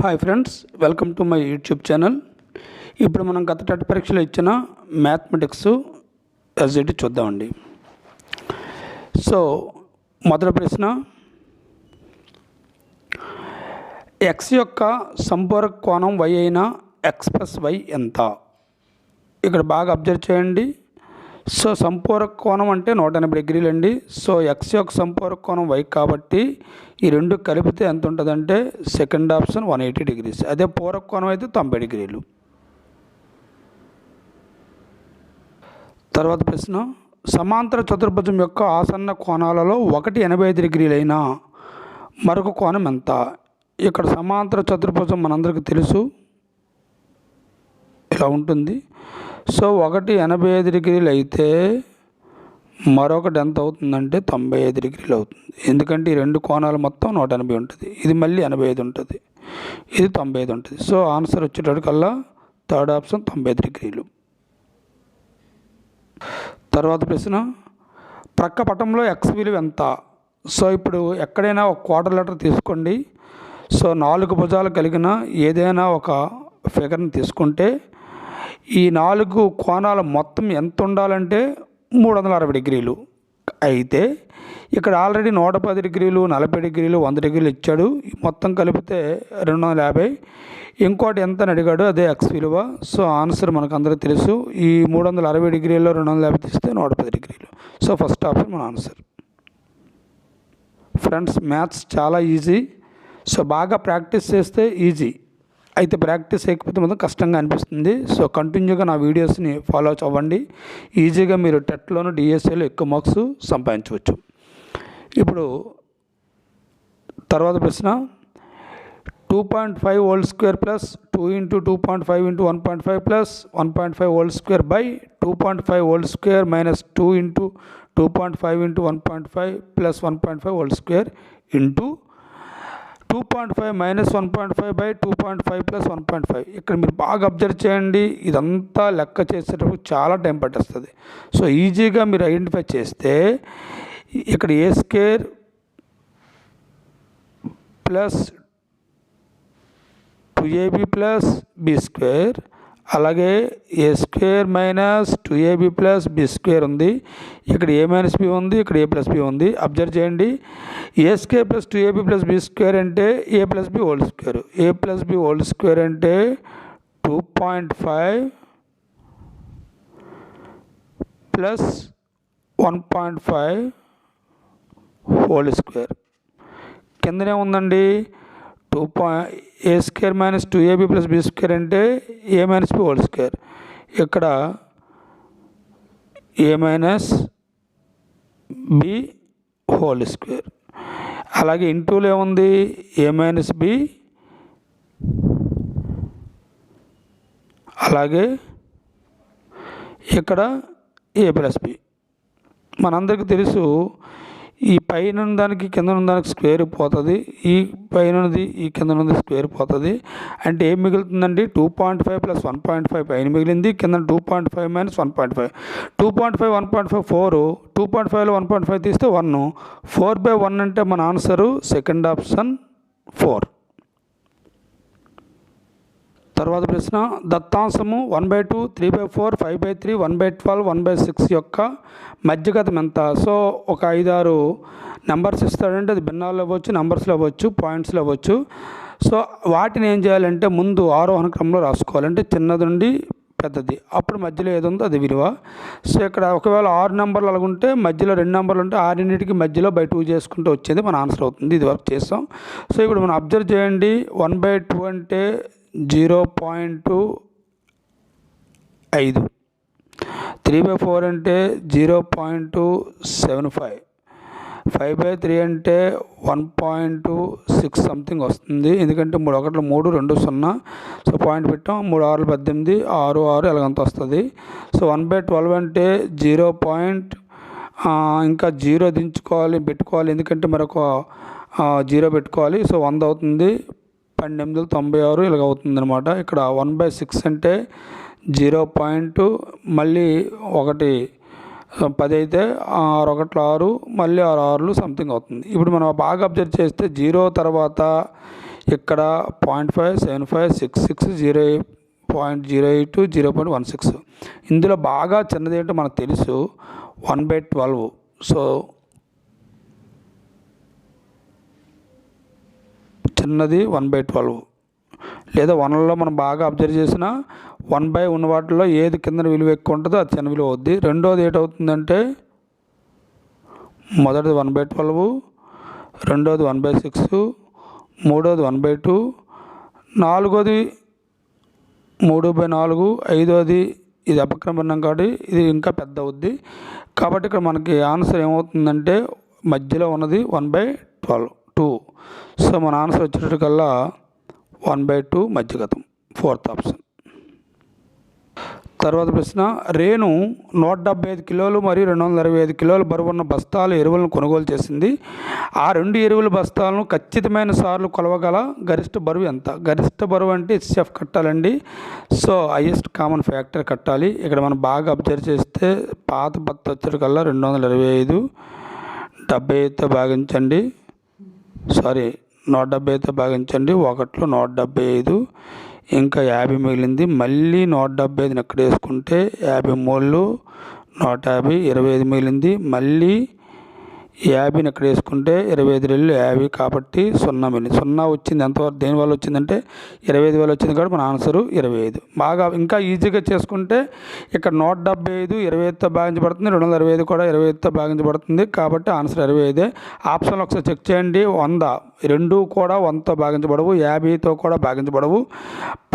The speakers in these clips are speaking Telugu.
Hi friends, welcome to my YouTube channel. ఇప్పుడు మనం గత టెట్ పరీక్షలో ఇచ్చిన మ్యాథమెటిక్స్ ఎస్జిటి చూద్దామండి. సో మొదటి ప్రశ్న, ఎక్స్ యొక్క సంపూరక కోణం y అయిన ఎక్స్ ప్లస్ వై ఎంత? ఇక్కడ బాగా అబ్జర్వ్ చేయండి. సో సంపూరక కోణం అంటే 180 డిగ్రీలు అండి. సో ఎక్స్ యొక్క సంపూరక కోణం y కాబట్టి ఈ రెండు కలిపితే ఎంత ఉంటుందంటే సెకండ్ ఆప్షన్ 180 డిగ్రీస్. అదే పూరక కోణం అయితే 90 డిగ్రీలు. తర్వాత ప్రశ్న, సమాంతర చతుర్భుజం యొక్క ఆసన్న కోణాలలో ఒకటి 85 డిగ్రీలైన మరొక కోణం ఎంత? ఇక్కడ సమాంతర చతుర్భుజం మనందరికీ తెలుసు, ఇలా ఉంటుంది. సో ఒకటి 85 డిగ్రీలు అయితే మరొకటి ఎంత అవుతుందంటే 95 డిగ్రీలు అవుతుంది. ఎందుకంటే ఈ రెండు కోణాలు మొత్తం 180 ఉంటుంది, ఇది మళ్ళీ 85 ఉంటుంది, ఇది 95 ఉంటుంది. సో ఆన్సర్ వచ్చేటప్పటికల్లా థర్డ్ ఆప్షన్ 95 డిగ్రీలు. తర్వాత ప్రశ్న, ప్రక్క పటంలో ఎక్స్ విలువ ఎంత? సో ఇప్పుడు ఎక్కడైనా ఒక క్వార్టర్ లెటర్ తీసుకోండి. సో 4 భుజాలు కలిగిన ఏదైనా ఒక ఫిగర్ని తీసుకుంటే ఈ 4 కోణాల మొత్తం ఎంత ఉండాలంటే 360 డిగ్రీలు. అయితే ఇక్కడ ఆల్రెడీ 110 డిగ్రీలు, 40 డిగ్రీలు, 100 డిగ్రీలు ఇచ్చాడు. మొత్తం కలిపితే 250. ఇంకోటి ఎంత అని అడిగాడు, అదే ఎక్స్ విలువ. సో ఆన్సర్ మనకు అందరికీ తెలుసు. ఈ 360 డిగ్రీలో 250 తీస్తే 110 డిగ్రీలు. సో ఫస్ట్ ఆప్షన్ మన ఆన్సర్. ఫ్రెండ్స్, మ్యాథ్స్ చాలా ఈజీ. సో బాగా ప్రాక్టీస్ చేస్తే ఈజీ, అయితే ప్రాక్టీస్ చేయకపోతే మొత్తం కష్టంగా అనిపిస్తుంది. సో కంటిన్యూగా నా వీడియోస్ని ఫాలో అవ్వండి. ఈజీగా మీరు టెట్లోను డిఎస్ఏలో ఎక్కువ మార్క్స్ సంపాదించవచ్చు. ఇప్పుడు తర్వాత ప్రశ్న, 2.5 whole square plus 2 into 2.5 into 1.5 plus 1.5 whole square by 2.5 whole square minus 2 into 2.5 into 1.5 plus 1.5 whole square into 2.5 minus 1.5 by 2.5 plus 1.5. ఇక్కడ మీరు బాగా అబ్జర్వ్ చేయండి. ఇదంతా లెక్క చేసేటప్పుడు చాలా టైం పట్టేస్తుంది. సో ఈజీగా మీరు ఐడెంటిఫై చేస్తే ఇక్కడ A square plus 2ab plus B square, అలాగే A square minus 2ab plus B square ఉంది. ఇక్కడ ఏ మైనస్ బి ఉంది, ఇక్కడ ఏ ప్లస్ బి ఉంది. అబ్జర్వ్ చేయండి. A square plus 2ab plus B square అంటే A plus B whole square. A plus B whole square అంటే 2.5 ప్లస్ 1.5 హోల్ స్క్వేర్. కిందనే ఉందండి A square minus 2ab plus B square అంటే A minus B whole square. ఇక్కడ A minus B whole square. అలాగే ఇంటూలో ఏముంది, ఏ మైనస్ బి, అలాగే ఇక్కడ ఏ ప్లస్ బి. మనందరికీ తెలుసు, ఈ పైన దానికి కింద దానికి స్క్వేర్ పోతుంది, ఈ పైన ఈ కింద ఉన్నది స్క్వేర్ పోతుంది. అంటే ఏం మిగులుతుందండి, 2.5 ప్లస్ 1.5 పైన మిగిలింది, కింద 2.5 మైనస్ 1.5. 2.5 1.5 4, 2.5లో 1.5 తీస్తే 1, 4/1 అంటే మన ఆన్సరు సెకండ్ ఆప్షన్ 4. తర్వాత ప్రశ్న, దత్తాంశము 1/2, 3/4, 5/3, 1/12, 1/6 యొక్క మధ్యగతం ఎంత? సో ఒక 5-6 నెంబర్స్ ఇస్తాడంటే అది భిన్నాల్లో అవ్వచ్చు, నెంబర్స్లో అవ్వచ్చు, పాయింట్స్లో అవ్వచ్చు. సో వాటిని ఏం చేయాలంటే ముందు ఆరోహణ క్రమంలో రాసుకోవాలంటే చిన్నది నుండి పెద్దది, అప్పుడు మధ్యలో ఏది ఉందో అది విలువ. సో ఇక్కడ ఒకవేళ 6 నెంబర్లు అలాగుంటే మధ్యలో 2 నెంబర్లు ఉంటే 6న్నిటికి మధ్యలో బై 2 చేసుకుంటూ వచ్చేది మన ఆన్సర్ అవుతుంది. ఇది వరకు చేస్తాం. సో ఇప్పుడు మనం అబ్జర్వ్ చేయండి. 1/2 అంటే 0.5, 3/4 అంటే 0.75, 5/3 అంటే 1.6 సంథింగ్ వస్తుంది. ఎందుకంటే 3 1 3 2 0. సో పాయింట్ పెట్టాం, 3 6 18, 6 6 ఎలాగంత వస్తుంది. సో 1/12 అంటే 0. ఇంకా 0 దించుకోవాలి, పెట్టుకోవాలి, ఎందుకంటే మరొక 0 పెట్టుకోవాలి. సో 100 అవుతుంది, 1896 ఇలాగ అవుతుంది అనమాట. ఇక్కడ 1/6 అంటే 0. మళ్ళీ 1 10 అయితే 6 1 6, మళ్ళీ 6 6 సంథింగ్ అవుతుంది. ఇప్పుడు మనం బాగా అబ్జర్వ్ చేస్తే 0 తర్వాత ఇక్కడ 0.5, 75, 66, 0.08, 0.16. ఇందులో బాగా చిన్నది ఏంటో మనకు తెలుసు 1/12. సో చిన్నది 1/12, లేదా 1లో మనం బాగా అబ్జర్వ్ చేసిన 1 ఉన్న వాటిలో ఏది కింద విలువ ఎక్కువ ఉంటుందో అది చిన్న విలువ అవుద్ది. రెండోది ఏటవుతుందంటే మొదటిది 1/12, రెండోది 1/6, మూడోది 1/2, నాలుగోది 3/4, ఐదోది ఇది అపక్రమణం కాబట్టి ఇది ఇంకా పెద్ద అవుద్ది. కాబట్టి ఇక్కడ మనకి ఆన్సర్ ఏమవుతుందంటే మధ్యలో ఉన్నది 1/12. సో మన ఆన్సర్ వచ్చేటట్టుకల్లా 1/2 మధ్యగతం, 4th ఆప్షన్. తర్వాత ప్రశ్న, రేణు 175 కిలోలు మరియు 225 కిలోల బరువున్న బస్తాలు ఎరువులను కొనుగోలు చేసింది. ఆ 2 ఎరువుల బస్తాలను ఖచ్చితమైన సార్లు కొలవగల గరిష్ట బరువు ఎంత? గరిష్ట బరువు అంటే HCF కట్టాలండి. సో హైయెస్ట్ కామన్ ఫ్యాక్టర్ కట్టాలి. ఇక్కడ మనం బాగా అబ్జర్వ్ చేస్తే పాత బత్త వచ్చేటికల్లా 225, 75తో భాగించండి, 175తో భాగించండి, 1లో 175, ఇంకా 50 మిగిలింది. మళ్ళీ 175ని ఎక్కడ వేసుకుంటే 53, 150, 25 మిగిలింది. మళ్ళీ 50ని ఎక్కడ వేసుకుంటే 25 50, కాబట్టి 0 మిగిలింది. 0 వచ్చింది. ఎంతవరకు దేనివల్ల వచ్చిందంటే 25 వల్ల వచ్చింది కాబట్టి మన ఆన్సరు 25. బాగా ఇంకా ఈజీగా చేసుకుంటే ఇక్కడ 175 25తో భాగించబడుతుంది, 225 కూడా 25తో భాగించబడుతుంది, కాబట్టి ఆన్సర్ 25. ఆప్షన్లు ఒకసారి చెక్ చేయండి. 100 రెండు కూడా 100తో భాగించబడవు, 50తో కూడా భాగించబడవు,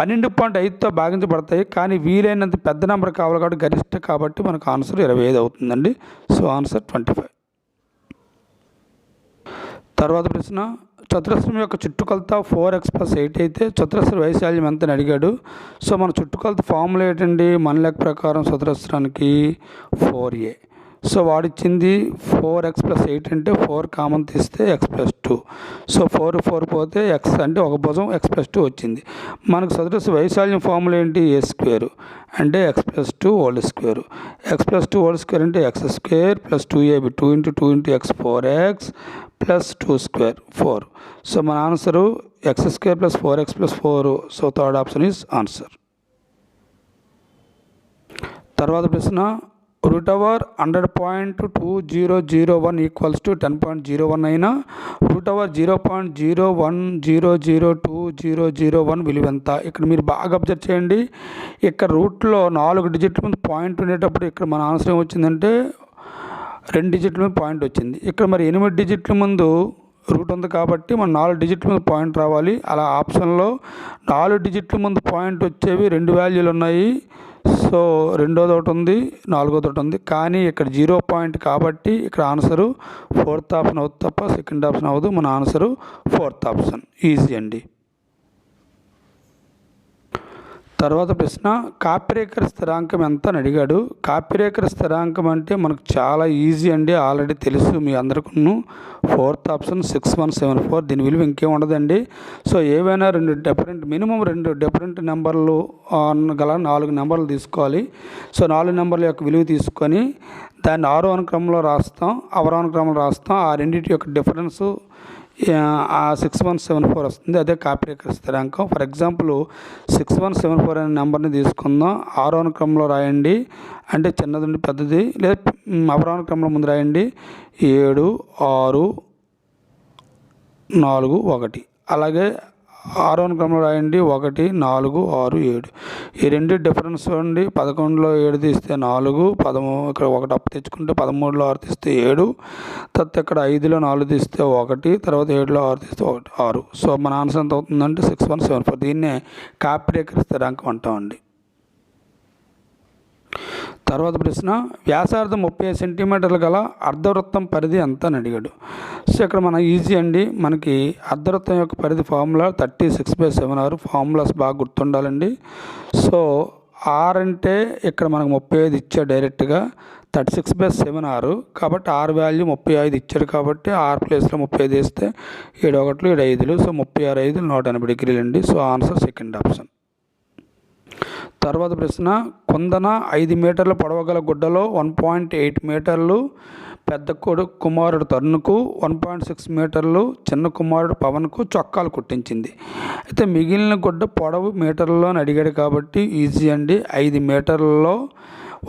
12.5తో భాగించబడతాయి. కానీ వీలైనంత పెద్ద నెంబర్ కావాలి కాబట్టి గరిష్ట, కాబట్టి మనకు ఆన్సర్ 25 అవుతుందండి. So answer 25. తర్వాత ప్రశ్న, చతురస్రం యొక్క చుట్టుకొలత 4x+8 అయితే చతురస్ర వైశాల్యం ఎంత అని అడిగాడు. సో మన చుట్టుకొలత ఫార్ములా ఏంటండి? మన లెక్క ప్రకారం చతురస్రానికి 4a. సో వాడిచ్చింది 4x+8 అంటే 4 కామన్ తీస్తే x+2. సో 4 పోతే x అంటే ఒక భుజం x+2 వచ్చింది. మనకు చతురస్ర వైశాల్యం ఫార్ములా ఏంటి? a² అంటే x+2 whole square. x+2 whole square అంటే x² + 2ab, 2 × 2 × x 4x + 2² 4. So మన answer x² + 4x + 4. So third option is answer. తర్వాత ప్రశ్న, √100.2001 = 10.01 అయినా √0.010020001 విలువ ఎంత? ఇక్కడ మీరు బాగా అబ్జర్వ్ చేయండి. ఇక్కడ రూట్లో 4 డిజిట్ల ముందు పాయింట్ ఉండేటప్పుడు ఇక్కడ మన ఆన్సర్ ఏమొచ్చిందంటే 2 డిజిట్ల మీద పాయింట్ వచ్చింది. ఇక్కడ మరి 8 డిజిట్ల ముందు రూట్ ఉంది కాబట్టి మనం 4 డిజిట్ల ముందు పాయింట్ రావాలి. అలా ఆప్షన్లో 4 డిజిట్ల ముందు పాయింట్ వచ్చేవి 2 వాల్యూలు ఉన్నాయి. సో రెండోది ఒకటి ఉంది, నాలుగోది ఒకటి ఉంది. కానీ ఇక్కడ 0 పాయింట్ కాబట్టి ఇక్కడ ఆన్సరు 4th ఆప్షన్ అవుతుంది తప్ప 2nd ఆప్షన్ అవ్వదు. మన ఆన్సరు 4th ఆప్షన్. ఈజీ అండి. తర్వాత ప్రశ్న, కాప్యరేఖర స్థిరాంకం ఎంత అని అడిగాడు. కాప్యరేఖర స్థిరాంకం అంటే మనకు చాలా ఈజీ అండి, ఆల్రెడీ తెలుసు మీ అందరికీ. 4th option 6174. దీని విలువ ఇంకేం ఉండదండి. సో ఏవైనా మినిమం 2 డిఫరెంట్ నెంబర్లు గల 4 నెంబర్లు తీసుకోవాలి. సో 4 నెంబర్ల యొక్క విలువ తీసుకొని దాన్ని ఆరోహణ క్రమంలో రాస్తాం, అవరోహణ క్రమంలో రాస్తాం. ఆ రెండింటి యొక్క డిఫరెన్సు 6174 వస్తుంది. అదే కాప్యరేఖర స్థిరాంకం. ఫర్ ఎగ్జాంపుల్ 6174 అనే నెంబర్ని తీసుకుందాం. ఆరోహణ క్రమంలో రాయండి, అంటే చిన్నది నుండి పెద్దది, లేదా అవరోహణ క్రమంలో ముందు రాయండి 7 6 4 1. అలాగే ఆరోహణ క్రమంలో రాయండి 1 4 6 7. ఈ రెండు డిఫరెన్స్ అండి. 11లో 7 తీస్తే 4, 13 ఇక్కడ 1 అప్పు తెచ్చుకుంటే 13లో 6 తీస్తే 7, తర్వాత ఇక్కడ 5లో 4 తీస్తే 1, తర్వాత 7లో 6 తీస్తే 1 6. సో మన ఆన్సర్ ఎంత అవుతుందంటే 6174. దీన్నే కాప్యరేఖర స్థిరాంకం అంటామండి. తర్వాత ప్రశ్న, వ్యాసార్థం 35 సెంటీమీటర్లు గల అర్ధవృత్తం పరిధి ఎంత అని అడిగాడు. సో ఇక్కడ మన ఈజీ అండి. మనకి అర్ధవృత్తం యొక్క పరిధి ఫార్ములా 36/7R. ఫార్ములాస్ బాగా గుర్తుండాలండి. సో ఆర్ అంటే ఇక్కడ మనకు 35 ఇచ్చాడు డైరెక్ట్గా, 36/7R. కాబట్టి ఆర్ వాల్యూ 35 ఇచ్చాడు కాబట్టి ఆర్ ప్లేస్లో 35 వేస్తే 7 1 7 5. సో 36 5 180 డిగ్రీలు అండి. So answer 2nd option. తర్వాత ప్రశ్న, కుందన 5 మీటర్ల పొడవగల గుడ్డలో 1.8 మీటర్లు పెద్ద కుమారుడు తరుణ్కు 1.6 మీటర్లు, చిన్న కుమారుడు పవన్కు చొక్కాలు కుట్టించింది. అయితే మిగిలిన గుడ్డ పొడవు మీటర్లలో అని అడిగాడు కాబట్టి ఈజీ అండి. 5 మీటర్లలో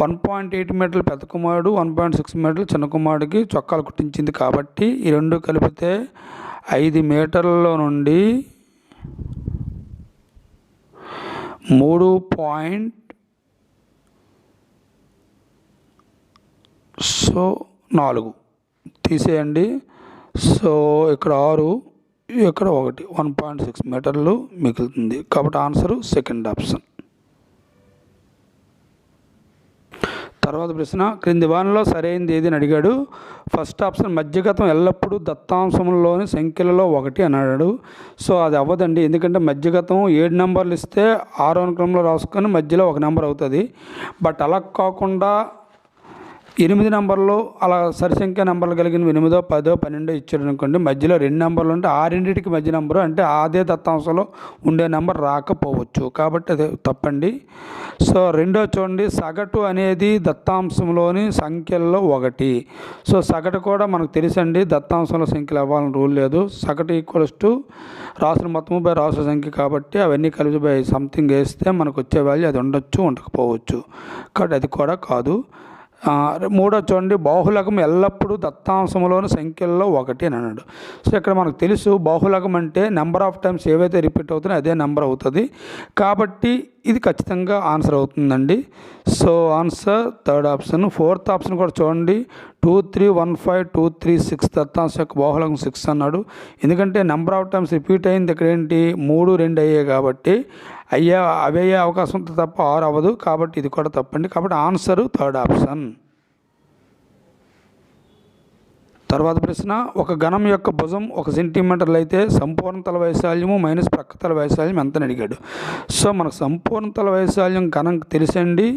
1.8 మీటర్లు పెద్ద కుమారుడు, 1.6 మీటర్లు చిన్న కుమారుడికి చొక్కాలు కుట్టించింది కాబట్టి ఈ రెండు కలిపితే 5 మీటర్లలో నుండి 3.4 తీసేయండి. సో ఇక్కడ 6, ఇక్కడ 1.6 మీటర్లు మిగులుతుంది కాబట్టి ఆన్సరు సెకండ్ ఆప్షన్. తర్వాత ప్రశ్న, క్రింది వానిలో సరైనది ఏది అని అడిగాడు. ఫస్ట్ ఆప్షన్ మధ్యగతం ఎల్లప్పుడూ దత్తాంశంలోని సంఖ్యలలో 1 అన్నాడు. సో అది అవ్వదండి, ఎందుకంటే మధ్యగతం 7 నెంబర్లు ఇస్తే 6వ క్రమంలో రాసుకొని మధ్యలో 1 నెంబర్ అవుతుంది. బట్ అలా కాకుండా 8 నెంబర్లు అలా సరిసంఖ్య నెంబర్లు కలిగిన 8, 10, 12 ఇచ్చాడు అనుకోండి, మధ్యలో 2 నెంబర్లు ఉంటే ఆ రెండింటికి మధ్య నెంబరు అంటే అదే దత్తాంశంలో ఉండే నెంబర్ రాకపోవచ్చు కాబట్టి అది తప్పండి. సో రెండో చూడండి, సగటు అనేది దత్తాంశంలోని సంఖ్యల్లో 1. సో సగటు కూడా మనకు తెలుసండి, దత్తాంశంలో సంఖ్యలు అవ్వాలని రూల్ లేదు. సగటు ఈక్వల్స్ టు రాసుల మొత్తము బై రాసుల సంఖ్య కాబట్టి అవన్నీ కలిపి బై సంథింగ్ వేస్తే మనకు వచ్చే వాల్యూ అది ఉండొచ్చు, ఉండకపోవచ్చు కాబట్టి అది కూడా కాదు. మూడో చూడండి, బాహుళకం ఎల్లప్పుడూ దత్తాంశంలోని సంఖ్యల్లో 1 అని అన్నాడు. సో ఇక్కడ మనకు తెలుసు బాహుళకం అంటే నెంబర్ ఆఫ్ టైమ్స్ ఏవైతే రిపీట్ అవుతున్నాయో అదే నెంబర్ అవుతుంది కాబట్టి ఇది ఖచ్చితంగా ఆన్సర్ అవుతుందండి. So answer third option. Fourth option కూడా చూడండి, 2, 3, 1, 5, 2, 3, 6 దత్తాంశం యొక్క బాహుళకం 6 అన్నాడు. ఎందుకంటే నెంబర్ ఆఫ్ టైమ్స్ రిపీట్ అయింది ఇక్కడ ఏంటి 3, 2 అయ్యాయి కాబట్టి అవే అవకాశం ఉంటుంది తప్ప 6 అవ్వదు కాబట్టి ఇది కూడా తప్పండి. కాబట్టి ఆన్సరు థర్డ్ ఆప్షన్. తర్వాత ప్రశ్న, ఒక ఘనం యొక్క భుజం 1 సెంటీమీటర్లు అయితే సంపూర్ణ తల వైశాల్యము మైనస్ ప్రక్క తల వైశాల్యం ఎంత అని అడిగాడు. సో మనకు సంపూర్ణ తల వైశాల్యం ఘనం తెలుసండి,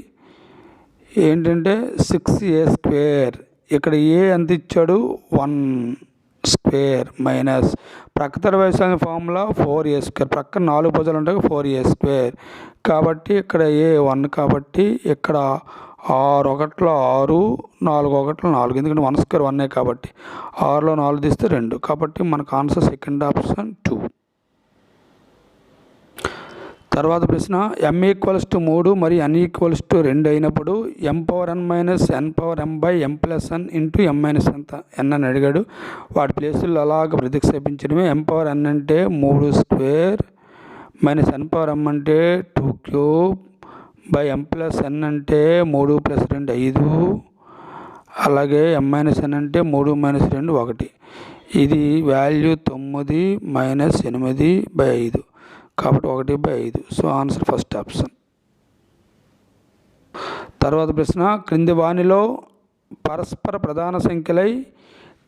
ఏంటంటే 6a². ఇక్కడ ఏ ఎంత ఇచ్చాడు 1² మైనస్ ప్రక్కతల వైశాల్యం ఫార్ములా 4a². ప్రక్కన 4 భుజాలు ఉంటాయి 4a² కాబట్టి ఇక్కడ ఏ 1 కాబట్టి ఇక్కడ 6 1 6, 4 1 4 ఎందుకంటే 1² 1 కాబట్టి 6లో 4 తీస్తే 2 కాబట్టి మనకు ఆన్సర్ సెకండ్ ఆప్షన్ 2. తర్వాత ప్రశ్న, m = 3 మరియు n = 2 అయినప్పుడు m⁻n - n/m/m+n into m - n అని అడిగాడు. వాటి ప్లేసుల్లో అలాగ ప్రతిక్షేపించడమే. m⁻n అంటే 3² మైనస్ n⁻m అంటే 2³ బై m+n అంటే 3 + 2 5 అలాగే m - n అంటే 3 - 2 1. ఇది వాల్యూ 9 - 8/5 కాబట్టి 1/5. So answer first option. తర్వాత ప్రశ్న, క్రింది వానిలో పరస్పర ప్రధాన సంఖ్యలై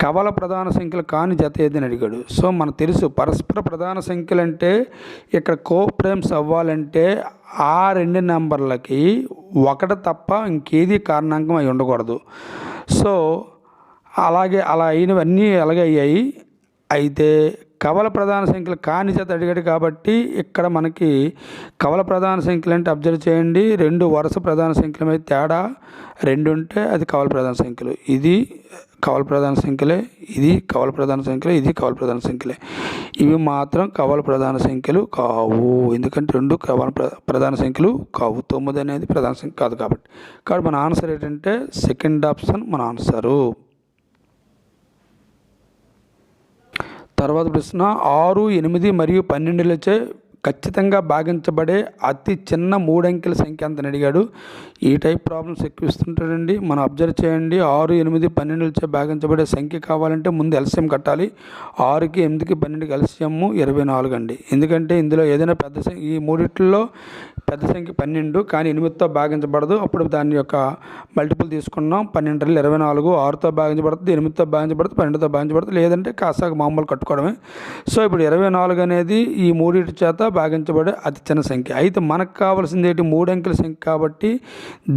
కవల ప్రధాన సంఖ్యలు కాని జత ఏదని అడిగాడు. సో మనకు తెలుసు పరస్పర ప్రధాన సంఖ్యలు అంటే ఇక్కడ కోప్రైమ్స్ అవ్వాలంటే ఆ 2 నెంబర్లకి 1 తప్ప ఇంకేది కారణాంకం అయి ఉండకూడదు. సో అలాగే అలా అయినవన్నీ అలాగే అయ్యాయి. అయితే కవల ప్రధాన సంఖ్యలు కాని జత అడిగాడు కాబట్టి ఇక్కడ మనకి కవల ప్రధాన సంఖ్యలు అంటే అబ్జర్వ్ చేయండి, 2 వరుస ప్రధాన సంఖ్యల మీద తేడా 2 ఉంటే అది కవల ప్రధాన సంఖ్యలు. ఇది కవల ప్రధాన సంఖ్యలే, ఇది కవల ప్రధాన సంఖ్యలే, ఇది కవల ప్రధాన సంఖ్యలే. ఇవి మాత్రం కవల ప్రధాన సంఖ్యలు కావు, ఎందుకంటే 2 కవల ప్రధాన సంఖ్యలు కావు. 9 అనేది ప్రధాన సంఖ్య కాదు కాబట్టి మన ఆన్సర్ ఏంటంటే సెకండ్ ఆప్షన్ మన ఆన్సరు. తర్వాత ప్రశ్న, 6, 8 మరియు 12లచే ఖచ్చితంగా భాగించబడే అతి చిన్న 3 అంకెల సంఖ్య అంతని అడిగాడు. ఈ టైప్ ప్రాబ్లమ్స్ ఎక్కువ ఇస్తుంటాడండి, మనం అబ్జర్వ్ చేయండి. 6, 8, 12లచే భాగించబడే సంఖ్య కావాలంటే ముందు ఎల్సిఎం కట్టాలి. 6కి 8కి 12కి ఎల్సిఎం 24 అండి. ఎందుకంటే ఇందులో ఏదైనా పెద్ద సంఖ్య, ఈ మూడిట్లో పెద్ద సంఖ్య 12 కానీ 8తో భాగించబడదు, అప్పుడు దాని యొక్క మల్టిపుల్ తీసుకున్నాం. 12 24, 6తో భాగించబడుతుంది, 8తో భాగించబడుతుంది, 12తో భాగించబడుతుంది, లేదంటే కాసాక మామూలు కట్టుకోవడమే. సో ఇప్పుడు 24 అనేది ఈ మూడింటి చేత భాగించబడే అతి చిన్న సంఖ్య. అయితే మనకు కావాల్సింది ఏంటి 3 అంకెల సంఖ్య కాబట్టి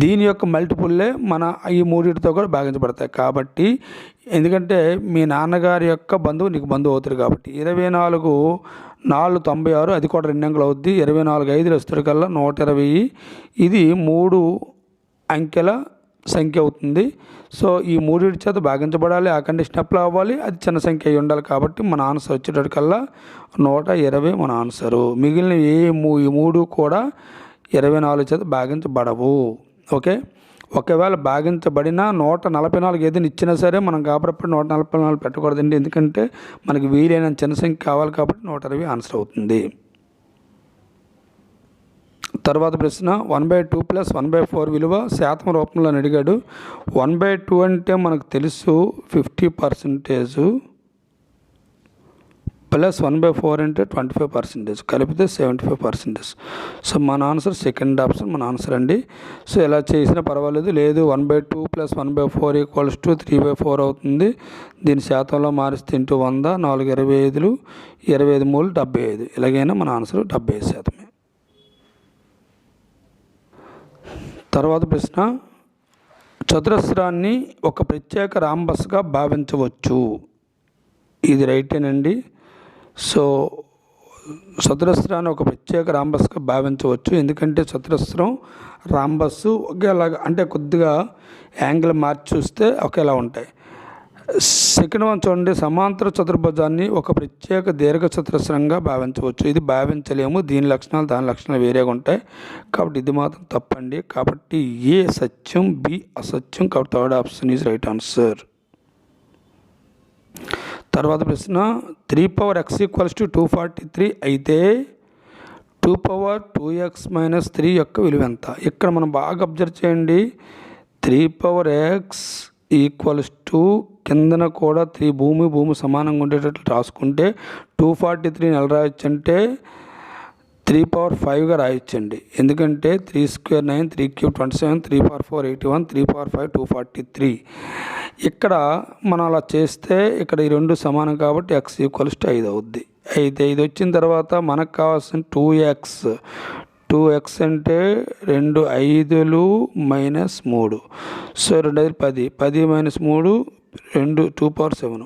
దీని యొక్క మల్టిపుల్లే మన ఈ మూడింటితో కూడా భాగించబడతాయి. కాబట్టి ఎందుకంటే మీ నాన్నగారి యొక్క బంధువు నీకు బంధువు అవుతారు కాబట్టి 24 4 96 అది కూడా 2 అంకెలు అవుద్ది. 24 5 వస్తారు కల్లా 120. ఇది 3 అంకెల సంఖ్య అవుతుంది. సో ఈ మూడింటి చేత భాగించబడాలి, ఆ కండిషన్ అప్లై అవ్వాలి, అది చిన్న సంఖ్య అయి ఉండాలి. కాబట్టి మన ఆన్సర్ వచ్చేటప్పటికల్లా 120 మన ఆన్సరు. మిగిలిన ఈ మూడు కూడా 24 చేత భాగించబడవు. ఓకే, ఒకవేళ భాగించబడిన 144 ఏదైనా ఇచ్చినా సరే మనం కాబట్టి 144 పెట్టకూడదండి. ఎందుకంటే మనకి వీలైన చిన్న సంఖ్య కావాలి కాబట్టి 120 ఆన్సర్ అవుతుంది. తర్వాత ప్రశ్న 1/2 + 1/4 విలువ శాతం రూపంలో అడిగాడు. 1/2 అంటే మనకు తెలుసు 50% ప్లస్ 1/4 అంటే 25%, కలిపితే 75%. సో మన ఆన్సర్ సెకండ్ ఆప్షన్ మన ఆన్సర్ అండి. సో ఎలా చేసినా పర్వాలేదు. లేదు 1/2 + 1/4 = 3/4 అవుతుంది. దీని శాతంలో మారిస్తే ఇంటూ 100, 4 25, 25 3 75. ఇలాగైనా మన ఆన్సర్ 75%. తర్వాత ప్రశ్న చతురస్రాన్ని ఒక ప్రత్యేక రాంబస్గా భావించవచ్చు. ఇది రైటేనండి. సో చతురస్రాన్ని ఒక ప్రత్యేక రాంబస్గా భావించవచ్చు. ఎందుకంటే చతురస్రం రాంబస్ ఒకేలాగా అంటే కొద్దిగా యాంగిల్ మార్చి చూస్తే ఒకేలా ఉంటాయి. సెకండ్ వన్ చూడండి, సమాంతర చతుర్భుజాన్ని ఒక ప్రత్యేక దీర్ఘ చతురస్రంగా భావించవచ్చు. ఇది భావించలేము, దీని లక్షణాలు దాని లక్షణాలు వేరేగా ఉంటాయి. కాబట్టి ఇది మాత్రం తప్పండి. కాబట్టి ఏ సత్యం, బి అసత్యం. కాబట్టి third option is right answer. తర్వాత ప్రశ్న 3/x = 243 అయితే 2/2x - 3 యొక్క విలువ ఎంత? ఇక్కడ మనం బాగా అబ్జర్వ్ చేయండి. 3/x = కిందన కూడా 3 భూమి సమానంగా ఉండేటట్లు రాసుకుంటే 243 ఎలా రాయొచ్చు అంటే 3/5గా రాయొచ్చండి. ఎందుకంటే 3 square 9, 3 cube 27, 3/4 81, 3/5 243. ఇక్కడ మనం అలా చేస్తే ఇక్కడ ఈ రెండు సమానం కాబట్టి x = 5 అవుద్ది. అయితే ఇది వచ్చిన తర్వాత మనకు కావాల్సిన 2x అంటే 2 5లు -3. సో 2 5 10, 10 - 3 2 2/7,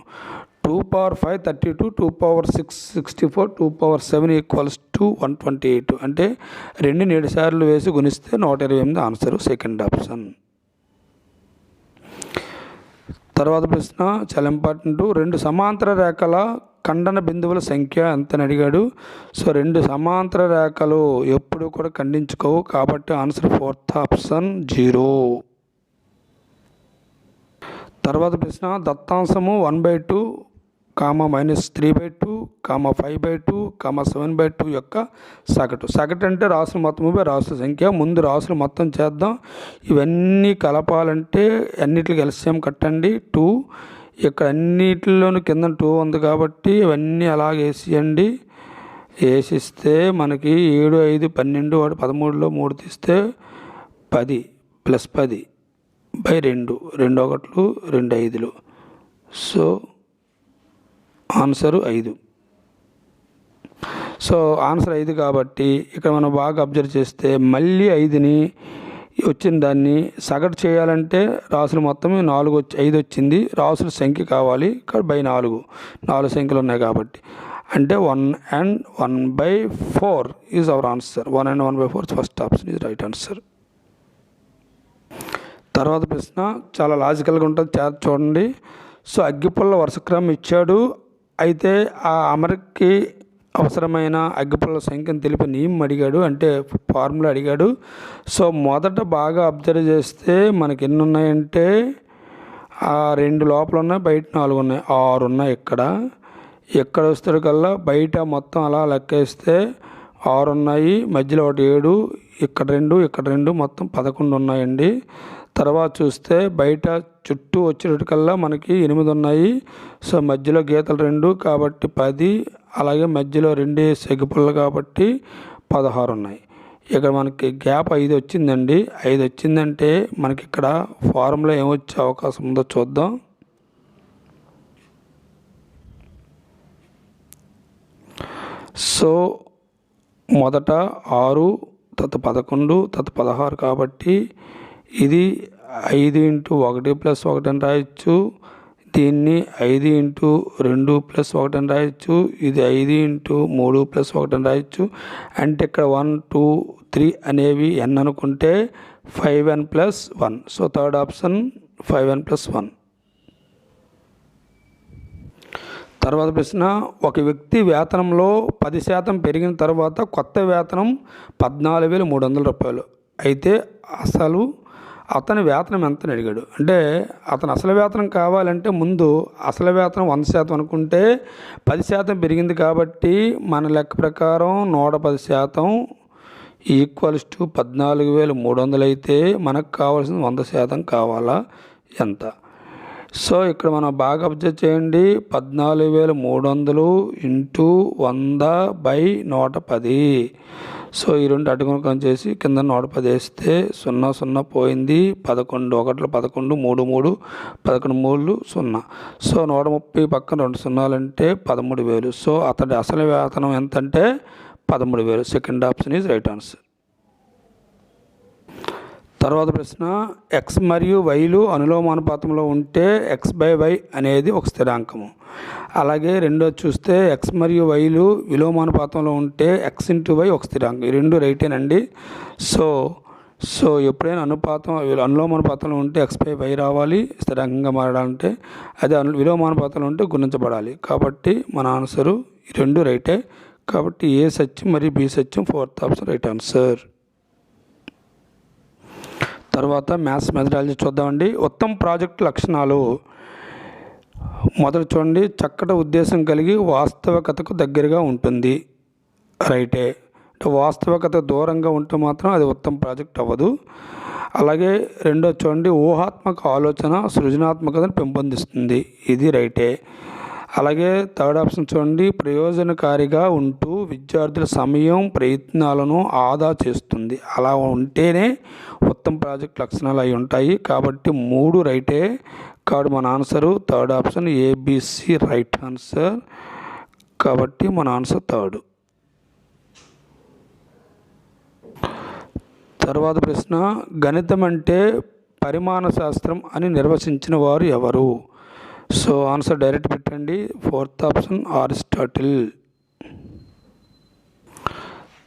2/5 32, 2/6 64, 2/7 = 128. అంటే 2ని 7 సార్లు వేసి గుణిస్తే 128 ఆన్సర్ సెకండ్ ఆప్షన్. తర్వాత ప్రశ్న చాలా ఇంపార్టెంట్. 2 సమాంతర రేఖల ఖండన బిందువుల సంఖ్య ఎంత అని అడిగాడు. సో 2 సమాంతర రేఖలు ఎప్పుడు కూడా ఖండించుకోవు. కాబట్టి ఆన్సర్ ఫోర్త్ ఆప్షన్ 0. తర్వాత ప్రశ్న దత్తాంశము 1/2, -3/2, 5/2, 7/2 యొక్క సగటు. సగటు అంటే రాసుల మొత్తముపై రాసుల సంఖ్య. ముందు రాసులు మొత్తం చేద్దాం. ఇవన్నీ కలపాలంటే అన్నిటికి ఎల్సిఎం కట్టండి 2. ఇక్కడ అన్నిటిలోనూ కింద 2 ఉంది కాబట్టి ఇవన్నీ అలాగే వేసేయండి. వేసిస్తే మనకి 7 5 12, 13లో 3 తీస్తే 10 + 10/2, 2 1లు 2 5లు. So answer 5. సో ఆన్సర్ 5 కాబట్టి ఇక్కడ మనం బాగా అబ్జర్వ్ చేస్తే మళ్ళీ 5ని వచ్చిన దాన్ని సగటు చేయాలంటే రాసులు మొత్తం 5 వచ్చింది. రాసుల సంఖ్య కావాలి కాబట్టి /4 సంఖ్యలు ఉన్నాయి కాబట్టి అంటే 1 and 1/4 is our answer. 1 and 1/4 first option is right answer. తర్వాత ప్రశ్న చాలా లాజికల్గా ఉంటుంది, చూడండి. సో అగ్గిపుల్ల వరుస క్రమం ఇచ్చాడు. అయితే ఆ అమరికకి అవసరమైన అగ్గిపుల్ల సంఖ్యను తెలిపే నియమం అడిగాడు, అంటే ఫార్ములా అడిగాడు. సో మొదట బాగా అబ్జర్వ్ చేస్తే మనకి ఎన్ని ఉన్నాయంటే 2 లోపల ఉన్నాయి, బయట 4 ఉన్నాయి, 6 ఉన్నాయి. ఇక్కడ వస్తాడు కల్లా బయట మొత్తం అలా లెక్కేస్తే 6 ఉన్నాయి, మధ్యలో 1 7, ఇక్కడ 2 మొత్తం 11 ఉన్నాయండి. తర్వాత చూస్తే బయట చుట్టూ వచ్చేటకల్లా మనకి 8 ఉన్నాయి. సో మధ్యలో గీతలు 2 కాబట్టి 10, అలాగే మధ్యలో 2 సెగిపుల్ల కాబట్టి 16 ఉన్నాయి. ఇక్కడ మనకి గ్యాప్ 5 వచ్చిందండి. 5 వచ్చిందంటే మనకి ఇక్కడ ఫార్ములా ఏమొచ్చే అవకాశం ఉందో చూద్దాం. సో మొదట 6, తర్వాత 11, తర్వాత 16 కాబట్టి ఇది 5 × 1 + 1 అని రాయొచ్చు. దీన్ని 5 × 2 + 1 అని రాయొచ్చు. ఇది 5 × 3 + 1 అని రాయొచ్చు. అంటే ఇక్కడ 1 2 3 అనేవి n అనుకుంటే 5n + 1. So third option 5n + 1. తర్వాత ప్రశ్న, ఒక వ్యక్తి వేతనంలో 10% పెరిగిన తర్వాత కొత్త వేతనం 14,300 రూపాయలు. అయితే అతని వేతనం ఎంతని అడిగాడు. అంటే అతను అసలు వేతనం కావాలంటే ముందు అసలు వేతనం 100% అనుకుంటే 10% పెరిగింది కాబట్టి మన లెక్క ప్రకారం 110% = 14,300 అయితే మనకు కావాల్సింది 100% కావాలా ఎంత. సో ఇక్కడ మనం బాగా అబ్జర్వ్ చేయండి. 14,300 × 100/110. సో ఈ రెండు అడ్డుగుణకం చేసి కింద 110 వేస్తే 0 0 పోయింది. 11 1 11 3 3 11 3 0. సో 130 పక్కన 2 సున్నాలు అంటే 13,000. సో అతడి అసలు వేతనం ఎంత అంటే 13,000. Second option is right answer. తర్వాత ప్రశ్న, x మరియు yలు అనులోమానుపాతంలో ఉంటే x/y అనేది ఒక స్థిరాంకము. అలాగే రెండోది చూస్తే x మరియు yలు విలోమానుపాతంలో ఉంటే x × y ఒక స్థిరాంకం. ఈ రెండు రైటేనండి. సో ఎప్పుడైనా అనులోమానుపాతంలో ఉంటే x/y రావాలి, స్థిరాంకంగా మారాలంటే. అదే విలోమానుపాతంలో ఉంటే గుణించబడాలి. కాబట్టి మన ఆన్సరు ఈ రెండు రైటే. కాబట్టి ఏ సత్యం మరియు బి సత్యం. Fourth option right answer. తర్వాత మ్యాథ్స్ మెథడాలజీ చూద్దామండి. ఉత్తమ ప్రాజెక్టు లక్షణాలు. మొదట చూడండి, చక్కటి ఉద్దేశం కలిగి వాస్తవికతకు దగ్గరగా ఉంటుంది. రైటే. అంటే వాస్తవికత దూరంగా ఉంటే మాత్రం అది ఉత్తమ ప్రాజెక్ట్ అవ్వదు. అలాగే రెండోది చూడండి, ఊహాత్మక ఆలోచన సృజనాత్మకతను పెంపొందిస్తుంది. ఇది రైటే. అలాగే థర్డ్ ఆప్షన్ చూడండి, ప్రయోజనకారిగా ఉంటూ విద్యార్థుల సమయం ప్రయత్నాలను ఆదా చేస్తుంది. అలా ఉంటేనే ఉత్తమ ప్రాజెక్ట్ లక్షణాలు అవి ఉంటాయి. కాబట్టి 3 రైటే. కాబట్టి మన answer third option ABC right answer. కాబట్టి మన ఆన్సర్ థర్డ్. తర్వాత ప్రశ్న, గణితం అంటే పరిమాణ శాస్త్రం అని నిర్వచించిన వారు ఎవరు. సో ఆన్సర్ డైరెక్ట్ పెట్టండి. Fourth option Aristotle.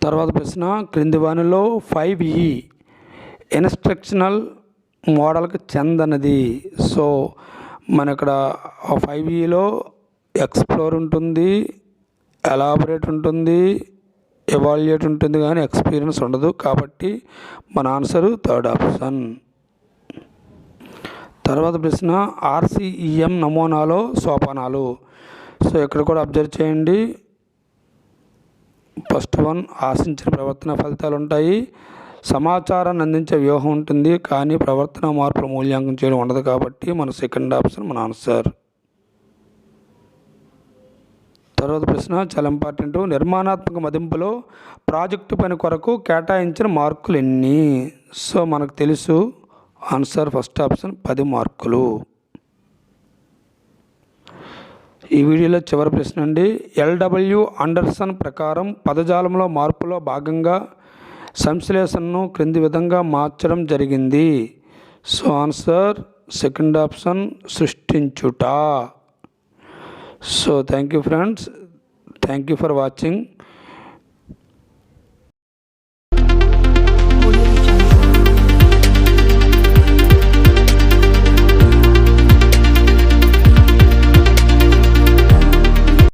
తర్వాత ప్రశ్న, క్రింది వానిలో 5E ఇన్స్ట్రక్షనల్ మోడల్కి చెందనది. సో మన ఇక్కడ 5Eలో ఎక్స్ప్లోర్ ఉంటుంది, ఎలాబొరేట్ ఉంటుంది, ఎవాల్యుయేట్ ఉంటుంది, కానీ ఎక్స్పీరియన్స్ ఉండదు. కాబట్టి మన ఆన్సరు థర్డ్ ఆప్షన్. తర్వాత ప్రశ్న, RCEM నమూనాలో సోపానాలు. సో ఇక్కడ కూడా అబ్జర్వ్ చేయండి. ఫస్ట్ వన్, ఆశించిన ప్రవర్తన ఫలితాలు ఉంటాయి. సమాచారాన్ని అందించే వ్యూహం ఉంటుంది, కానీ ప్రవర్తన మార్పుల మూల్యాంకనం చేయడం ఉండదు. కాబట్టి మన సెకండ్ ఆప్షన్ మన ఆన్సర్. తర్వాత ప్రశ్న చాలా ఇంపార్టెంట్. నిర్మాణాత్మక మదింపులో ప్రాజెక్టు పని కొరకు కేటాయించిన మార్కులు ఎన్ని. సో మనకు తెలుసు ఆన్సర్ ఫస్ట్ ఆప్షన్ 10 మార్కులు. ఈ వీడియోలో చివరి ప్రశ్న అండి. LW అండర్సన్ ప్రకారం పదజాలంలో మార్పులో భాగంగా సంశ్లేషణను క్రింది విధంగా మార్చడం జరిగింది. సో ఆన్సర్ సెకండ్ ఆప్షన్ సృష్టించుట. So thank you friends. Thank you for watching.